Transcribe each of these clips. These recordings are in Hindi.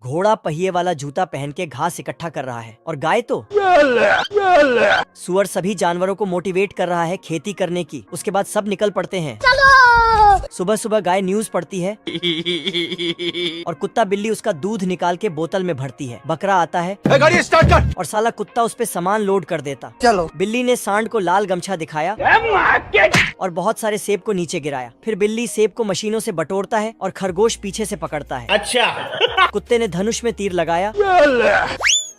घोड़ा पहिए वाला जूता पहन के घास इकट्ठा कर रहा है और गाय तो सुअर सभी जानवरों को मोटिवेट कर रहा है खेती करने की। उसके बाद सब निकल पड़ते हैं। सुबह सुबह गाय न्यूज पढ़ती है और कुत्ता बिल्ली उसका दूध निकाल के बोतल में भरती है। बकरा आता है गाड़ी स्टार्ट कर और साला कुत्ता उस पे सामान लोड कर देता। चलो। बिल्ली ने सांड को लाल गमछा दिखाया और बहुत सारे सेब को नीचे गिराया। फिर बिल्ली सेब को मशीनों से बटोरता है और खरगोश पीछे से पकड़ता है। अच्छा। कुत्ते ने धनुष में तीर लगाया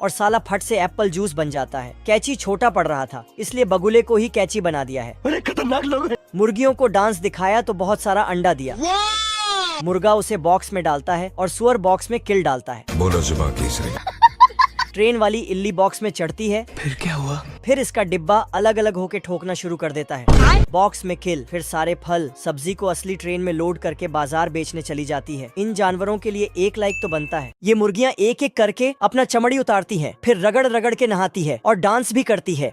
और साला फट से एप्पल जूस बन जाता है। कैची छोटा पड़ रहा था इसलिए बगुले को ही कैची बना दिया है। अरे खतरनाक लोग हैं। मुर्गियों को डांस दिखाया तो बहुत सारा अंडा दिया। मुर्गा उसे बॉक्स में डालता है और सुअर बॉक्स में किल डालता है। बोलो जुबान तीसरी। ट्रेन वाली इल्ली बॉक्स में चढ़ती है। फिर क्या हुआ? फिर इसका डिब्बा अलग अलग होके ठोकना शुरू कर देता है। बॉक्स में किल। फिर सारे फल सब्जी को असली ट्रेन में लोड करके बाजार बेचने चली जाती है। इन जानवरों के लिए 1 लाइक तो बनता है। ये मुर्गियाँ एक एक करके अपना चमड़ी उतारती हैं, फिर रगड़ रगड़ के नहाती है और डांस भी करती है।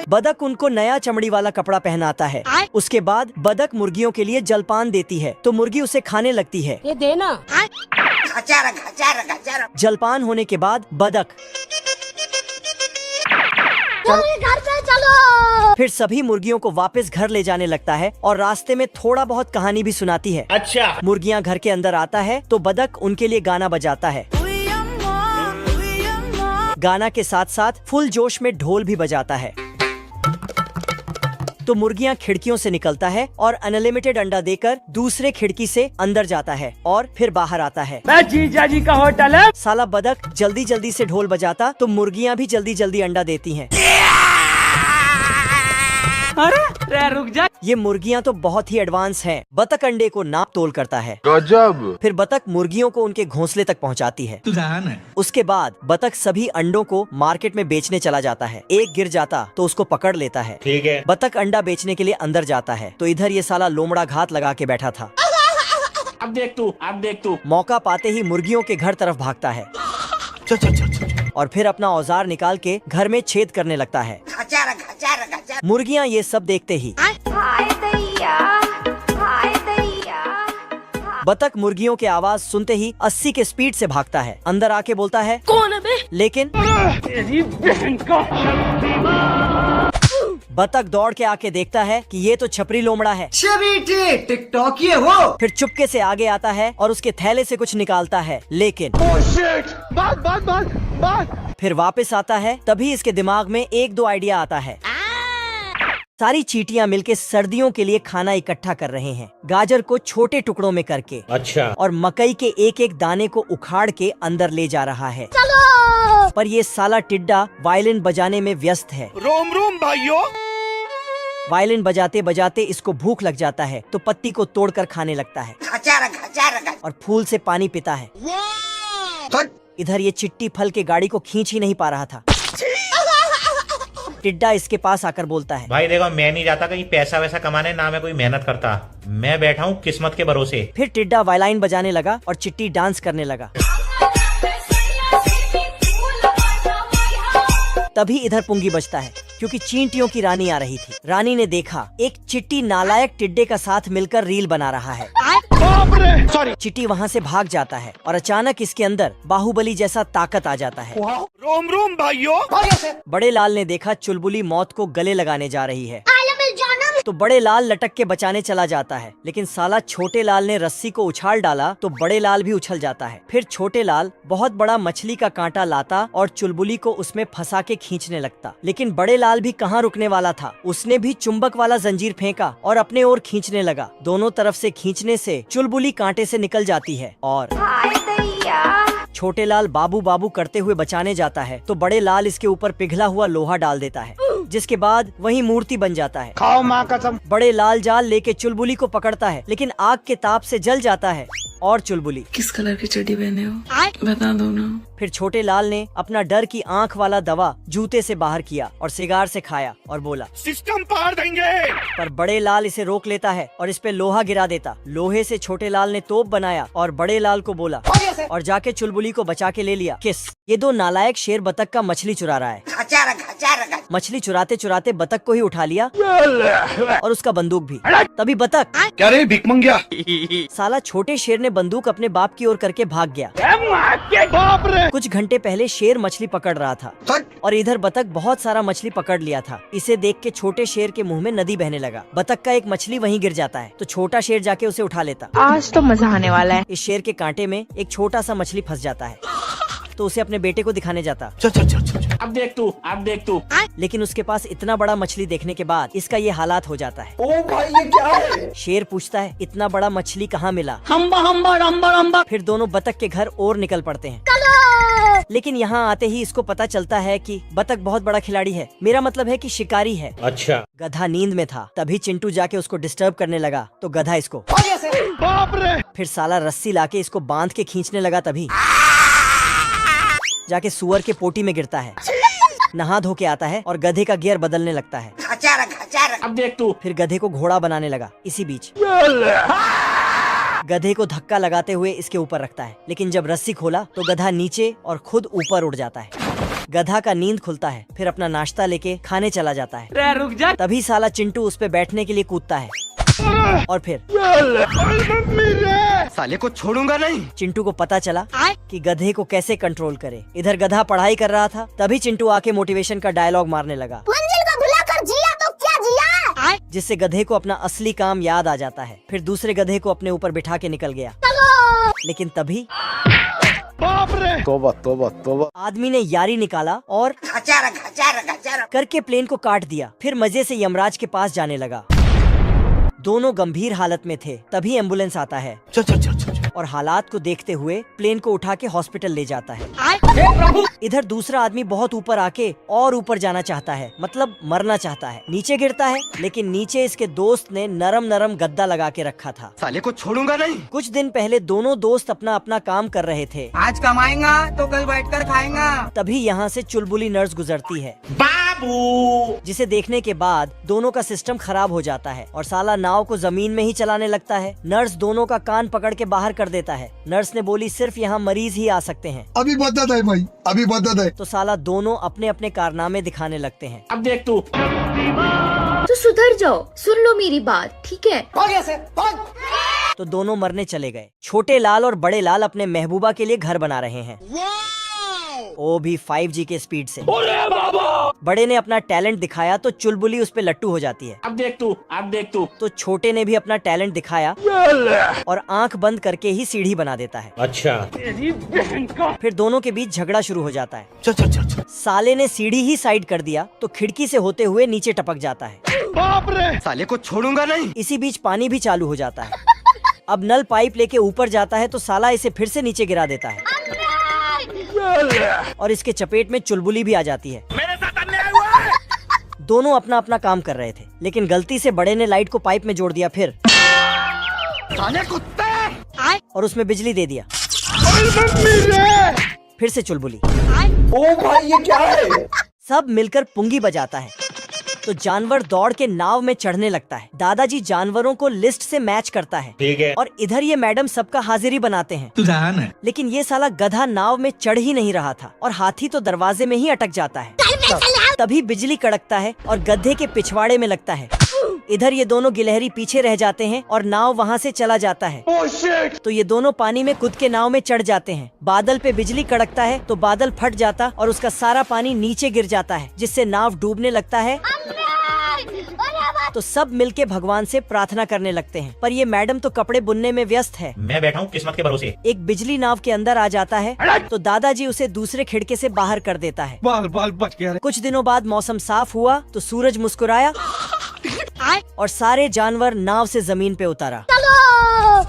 बदक उनको नया चमड़ी वाला कपड़ा पहनाता है। उसके बाद बदक मुर्गियों के लिए जलपान देती है तो मुर्गी उसे खाने लगती है। ये देना। जलपान होने के बाद बदक घर पे चलो। फिर सभी मुर्गियों को वापस घर ले जाने लगता है और रास्ते में थोड़ा बहुत कहानी भी सुनाती है। अच्छा। मुर्गियाँ घर के अंदर आता है तो बदक उनके लिए गाना बजाता है। गाना के साथ साथ फुल जोश में ढोल भी बजाता है। तो मुर्गियाँ खिड़कियों से निकलता है और अनलिमिटेड अंडा देकर दूसरे खिड़की से अंदर जाता है और फिर बाहर आता है। मैं जीजा जी का होटल है। साला बदक जल्दी जल्दी से ढोल बजाता तो मुर्गियाँ भी जल्दी जल्दी अंडा देती हैं। अरे रुक जा। ये मुर्गियाँ तो बहुत ही एडवांस हैं। बतख अंडे को नाप तोल करता है। गजब। फिर बतख मुर्गियों को उनके घोंसले तक पहुँचाती है। उसके बाद बतख सभी अंडों को मार्केट में बेचने चला जाता है। एक गिर जाता तो उसको पकड़ लेता है। ठीक है। बतख अंडा बेचने के लिए अंदर जाता है तो इधर ये साला लोमड़ा घात लगा के बैठा था। अब देख तू। मौका पाते ही मुर्गियों के घर तरफ भागता है और फिर अपना औजार निकाल के घर में छेद करने लगता है। मुर्गियाँ ये सब देखते ही बतख मुर्गियों के आवाज सुनते ही 80 के स्पीड से भागता है। अंदर आके बोलता है कौन है बे? लेकिन बतख दौड़ के आके देखता है कि ये तो छपरी लोमड़ा है। टिकटॉक ये हो। फिर चुपके से आगे आता है और उसके थैले से कुछ निकालता है लेकिन फिर वापस आता है। तभी इसके दिमाग में 1-2 आइडिया आता है। सारी चींटियां मिलके सर्दियों के लिए खाना इकट्ठा कर रहे हैं, गाजर को छोटे टुकड़ों में करके। अच्छा। और मकई के एक एक दाने को उखाड़ के अंदर ले जा रहा है। चलो। पर ये साला टिड्डा वायलिन बजाने में व्यस्त है। रोम रोम भाइयों। वायलिन बजाते बजाते इसको भूख लग जाता है तो पत्ती को तोड़कर खाने लगता है और फूल से पानी पीता है। इधर ये चिट्टी फल के गाड़ी को खींच ही नहीं पा रहा था। टिड्डा इसके पास आकर बोलता है, भाई देखो मैं नहीं जाता कहीं पैसा वैसा कमाने, ना मैं कोई मेहनत करता, मैं बैठा हूँ किस्मत के भरोसे। फिर टिड्डा वायलाइन बजाने लगा और चिट्टी डांस करने लगा। तभी इधर पुंगी बजता है क्योंकि चींटियों की रानी आ रही थी। रानी ने देखा एक चिट्टी नालायक टिड्डे का साथ मिलकर रील बना रहा है। चिट्टी वहाँ से भाग जाता है और अचानक इसके अंदर बाहुबली जैसा ताकत आ जाता है। रोम रोम भाइयों। बड़े लाल ने देखा चुलबुली मौत को गले लगाने जा रही है तो बड़े लाल लटक के बचाने चला जाता है, लेकिन साला छोटे लाल ने रस्सी को उछाल डाला तो बड़े लाल भी उछल जाता है। फिर छोटे लाल बहुत बड़ा मछली का कांटा लाता और चुलबुली को उसमें फंसा के खींचने लगता, लेकिन बड़े लाल भी कहाँ रुकने वाला था। उसने भी चुंबक वाला जंजीर फेंका और अपने ओर खींचने लगा। दोनों तरफ से खींचने से चुलबुली कांटे से निकल जाती है और छोटे लाल बाबू बाबू करते हुए बचाने जाता है तो बड़े लाल इसके ऊपर पिघला हुआ लोहा डाल देता है, जिसके बाद वही मूर्ति बन जाता है। खाओ माँ कसम। बड़े लाल जाल लेके चुलबुली को पकड़ता है, लेकिन आग के ताप से जल जाता है और चुलबुली किस कलर की चड्डी पहने हो बता दो ना। फिर छोटे लाल ने अपना डर की आंख वाला दवा जूते से बाहर किया और सिगार से खाया और बोला सिस्टम पार देंगे। पर बड़े लाल इसे रोक लेता है और इस पे लोहा गिरा देता। लोहे से छोटे लाल ने तोप बनाया और बड़े लाल को बोला और जाके चुलबुली को बचा के ले लिया। किस ये दो नालायक शेर बतख का मछली चुरा रहा है। मछली चुरा चुराते चुराते बतख को ही उठा लिया और उसका बंदूक भी। तभी बतख, क्या रे भिख मंगिया? साला छोटे शेर ने बंदूक अपने बाप की ओर करके भाग गया। बाप रे! कुछ घंटे पहले शेर मछली पकड़ रहा था और इधर बतख बहुत सारा मछली पकड़ लिया था। इसे देख के छोटे शेर के मुंह में नदी बहने लगा। बतख का एक मछली वहीं गिर जाता है तो छोटा शेर जाके उसे उठा लेता। आज तो मजा आने वाला है। इस शेर के कांटे में एक छोटा सा मछली फंस जाता है तो उसे अपने बेटे को दिखाने जाता। अब देख तू। लेकिन उसके पास इतना बड़ा मछली देखने के बाद इसका ये हालात हो जाता है। ओ भाई ये क्या है? शेर पूछता है इतना बड़ा मछली कहाँ मिला? हम्बा। फिर दोनों बतख के घर और निकल पड़ते हैं। लेकिन यहाँ आते ही इसको पता चलता है कि बतख बहुत बड़ा खिलाड़ी है, मेरा मतलब है कि शिकारी है। अच्छा। गधा नींद में था, तभी चिंटू जाके उसको डिस्टर्ब करने लगा तो गधा इसको बाप रे! फिर साला रस्सी लाके इसको बांध के खींचने लगा, तभी जाके सुअर के पोटी में गिरता है। नहा धो के आता है और गधे का गियर बदलने लगता है। अब देख तू। फिर गधे को घोड़ा बनाने लगा। इसी बीच गधे को धक्का लगाते हुए इसके ऊपर रखता है, लेकिन जब रस्सी खोला तो गधा नीचे और खुद ऊपर उड़ जाता है। गधा का नींद खुलता है, फिर अपना नाश्ता लेके खाने चला जाता है। रुक जा। तभी साला चिंटू उस पे बैठने के लिए कूदता है और फिर साले को छोड़ूंगा नहीं। चिंटू को पता चला कि गधे को कैसे कंट्रोल करे। इधर गधा पढ़ाई कर रहा था, तभी चिंटू आके मोटिवेशन का डायलॉग मारने लगा, मंजिल को भुलाकर जिया तो क्या जिया। जिससे गधे को अपना असली काम याद आ जाता है। फिर दूसरे गधे को अपने ऊपर बिठा के निकल गया। लेकिन तभी बाप रे! तोबा। आदमी ने यारी निकाला और करके प्लेन को काट दिया। फिर मजे से यमराज के पास जाने लगा। दोनों गंभीर हालत में थे, तभी एम्बुलेंस आता है और हालात को देखते हुए प्लेन को उठा के हॉस्पिटल ले जाता है। इधर दूसरा आदमी बहुत ऊपर आके और ऊपर जाना चाहता है, मतलब मरना चाहता है। नीचे गिरता है, लेकिन नीचे इसके दोस्त ने नरम नरम गद्दा लगा के रखा था। साले को छोड़ूंगा नहीं। कुछ दिन पहले दोनों दोस्त अपना अपना काम कर रहे थे। आज कमाएगा तो कल बैठकर खाएगा। तभी यहाँ से चुलबुली नर्स गुजरती है, बाबू! जिसे देखने के बाद दोनों का सिस्टम खराब हो जाता है और साला नाव को जमीन में ही चलाने लगता है। नर्स दोनों का कान पकड़ के बाहर कर देता है। नर्स ने बोली सिर्फ यहाँ मरीज ही आ सकते हैं। अभी बदत है भाई, अभी बदत है। तो साला दोनों अपने अपने कारनामे दिखाने लगते हैं। अब देख तू। तो सुधर जाओ, सुन लो मेरी बात, ठीक है? तो दोनों मरने चले गए। छोटे लाल और बड़े लाल अपने महबूबा के लिए घर बना रहे हैं, वो भी 5G के स्पीड से। बड़े ने अपना टैलेंट दिखाया तो चुलबुली उस पे लट्टू हो जाती है। अब देख तू। तो छोटे ने भी अपना टैलेंट दिखाया और आंख बंद करके ही सीढ़ी बना देता है। अच्छा। फिर दोनों के बीच झगड़ा शुरू हो जाता है। साले ने सीढ़ी ही साइड कर दिया तो खिड़की से होते हुए नीचे टपक जाता है। बाप रे! साले को छोड़ूंगा नहीं। इसी बीच पानी भी चालू हो जाता है। अब नल पाइप लेके ऊपर जाता है तो साला इसे फिर से नीचे गिरा देता है और इसके चपेट में चुलबुली भी आ जाती है। मेरे साथ अन्याय हुआ है। दोनों अपना अपना काम कर रहे थे, लेकिन गलती से बड़े ने लाइट को पाइप में जोड़ दिया, फिर साले कुत्ते! और उसमें बिजली दे दिया। फिर से चुलबुली। ओ भाई ये क्या है? सब मिलकर पुंगी बजाता है तो जानवर दौड़ के नाव में चढ़ने लगता है। दादाजी जानवरों को लिस्ट से मैच करता है ठीक है। और इधर ये मैडम सबका हाजिरी बनाते हैं। तू जान है। लेकिन ये साला गधा नाव में चढ़ ही नहीं रहा था और हाथी तो दरवाजे में ही अटक जाता है। तभी बिजली कड़कता है और गधे के पिछवाड़े में लगता है। इधर ये दोनों गिलहरी पीछे रह जाते हैं और नाव वहाँ से चला जाता है। तो ये दोनों पानी में कूद के नाव में चढ़ जाते हैं। बादल पे बिजली कड़कता है तो बादल फट जाता और उसका सारा पानी नीचे गिर जाता है, जिससे नाव डूबने लगता है। तो सब मिलके भगवान से प्रार्थना करने लगते हैं, पर ये मैडम तो कपड़े बुनने में व्यस्त है। मैं बैठा हूँ किस्मत के भरोसे। एक बिजली नाव के अंदर आ जाता है तो दादाजी उसे दूसरे खिड़के से बाहर कर देता है। बाल बच गया। कुछ दिनों बाद मौसम साफ हुआ तो सूरज मुस्कुराया और सारे जानवर नाव से जमीन पे उतारा।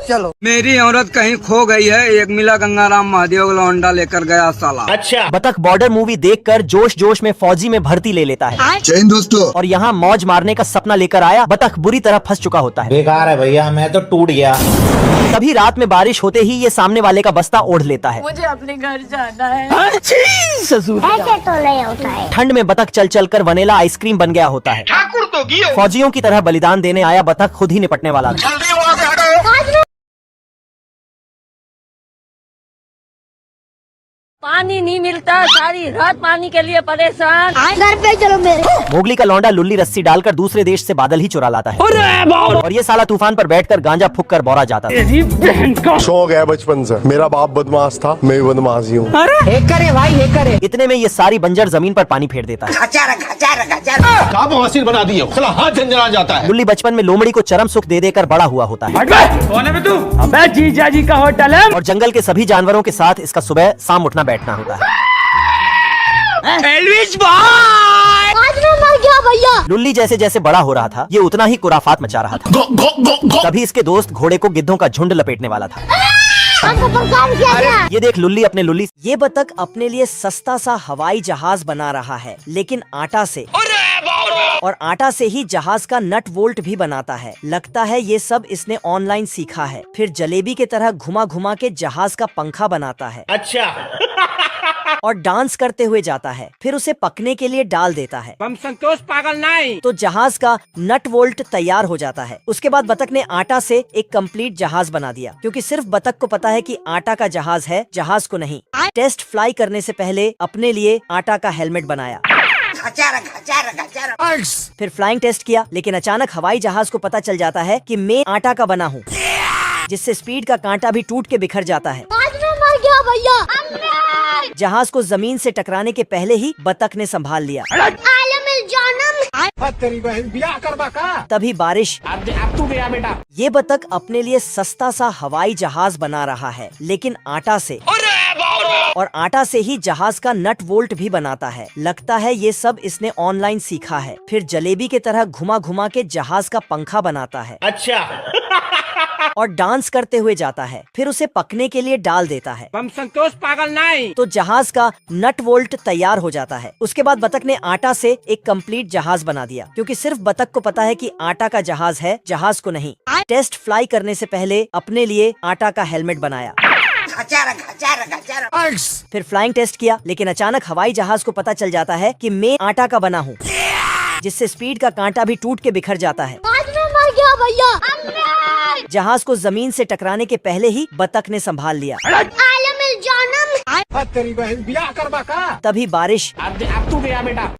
चलो। मेरी औरत कहीं खो गई है, एक मिला गंगाराम महादेव लौंडा लेकर गया साला। अच्छा। बतख बॉर्डर मूवी देखकर जोश जोश में फौजी में भर्ती ले लेता है जय हिंद दोस्तों। और यहाँ मौज मारने का सपना लेकर आया बतख बुरी तरह फंस चुका होता है। बेकार है भैया, मैं तो टूट गया। तभी रात में बारिश होते ही ये सामने वाले का बस्ता ओढ़ लेता है। मुझे अपने घर जाना है। ऐसे तो नहीं होता है। ठंड में बतख चल चल कर वनीला आइसक्रीम बन गया होता है। ठाकुर तो गियो। फौजियों की तरह बलिदान देने आया बतख खुद ही निपटने वाला था। जल्दी वहाँ से हटो। पानी नहीं मिलता, सारी रात पानी के लिए परेशान। घर पे चलो मेरे। मोगली का लौंडा लुल्ली रस्सी डालकर दूसरे देश से बादल ही चुरा लाता है और ये साला तूफान पर बैठकर गांजा फूक कर बोरा जाता था। शौक है बचपन से, मेरा बाप बदमाश था, मैं भी बदमाश ही हूँ। इतने में ये सारी बंजर जमीन पर पानी फेर देता है। क्या बवासीर बना दिए, साला हाथ झंझना जाता है। लुल्ली बचपन में लोमड़ी को चरम सुख दे देकर बड़ा हुआ होता है कौन है बे तू? अबे जीजा जी का होटल है। और जंगल के सभी जानवरों के साथ इसका सुबह शाम उठना बैठना होता है। आज मैं मर गया भैया। लुल्ली जैसे जैसे बड़ा हो रहा था ये उतना ही कुराफात मचा रहा था। तभी इसके दोस्त घोड़े को गिद्धों का झुंड लपेटने वाला था। हमको परेशान किया गया। ये देख लुल्ली अपने लुल्ली। ये बतख अपने लिए सस्ता सा हवाई जहाज बना रहा है, लेकिन आटा से। और आटा से ही जहाज का नट वोल्ट भी बनाता है। लगता है ये सब इसने ऑनलाइन सीखा है। फिर जलेबी की तरह घुमा घुमा के जहाज का पंखा बनाता है। अच्छा और डांस करते हुए जाता है। फिर उसे पकने के लिए डाल देता है। हम संतोष पागल नहीं। तो जहाज का नट वोल्ट तैयार हो जाता है। उसके बाद बतख ने आटा से एक कंप्लीट जहाज बना दिया, क्योंकि सिर्फ बतख को पता है कि आटा का जहाज है, जहाज को नहीं। टेस्ट फ्लाई करने से पहले अपने लिए आटा का हेलमेट बनाया। फिर फ्लाइंग टेस्ट किया, लेकिन अचानक हवाई जहाज को पता चल जाता है कि मैं आटा का बना हूँ, जिससे स्पीड का कांटा भी टूट के बिखर जाता है। आज मैं मर गया भैया। जहाज को जमीन से टकराने के पहले ही बतख ने संभाल लिया। तेरी बहन ब्याह करवा का। तभी बारिश। अब तू गया बेटा। ये बतख अपने लिए सस्ता सा हवाई जहाज बना रहा है, लेकिन आटा से। और आटा से ही जहाज का नट वोल्ट भी बनाता है। लगता है ये सब इसने ऑनलाइन सीखा है। फिर जलेबी की तरह घुमा घुमा के जहाज का पंखा बनाता है। अच्छा और डांस करते हुए जाता है। फिर उसे पकने के लिए डाल देता है। हम संतोष पागल नहीं। तो जहाज का नट वोल्ट तैयार हो जाता है। उसके बाद बतख ने आटा से एक कंप्लीट जहाज बना दिया, क्योंकि सिर्फ बतख को पता है कि आटा का जहाज है, जहाज को नहीं। टेस्ट फ्लाई करने से पहले अपने लिए आटा का हेलमेट बनाया। फिर फ्लाइंग टेस्ट किया, लेकिन अचानक हवाई जहाज को पता चल जाता है कि मैं आटा का बना हूँ, जिससे स्पीड का कांटा भी टूट के बिखर जाता है। आज मैं मर गया भैया। जहाज को जमीन से टकराने के पहले ही बतख ने संभाल लिया। तेरी बहन ब्याह करवा का। तभी बारिश। अब तू गया बेटा।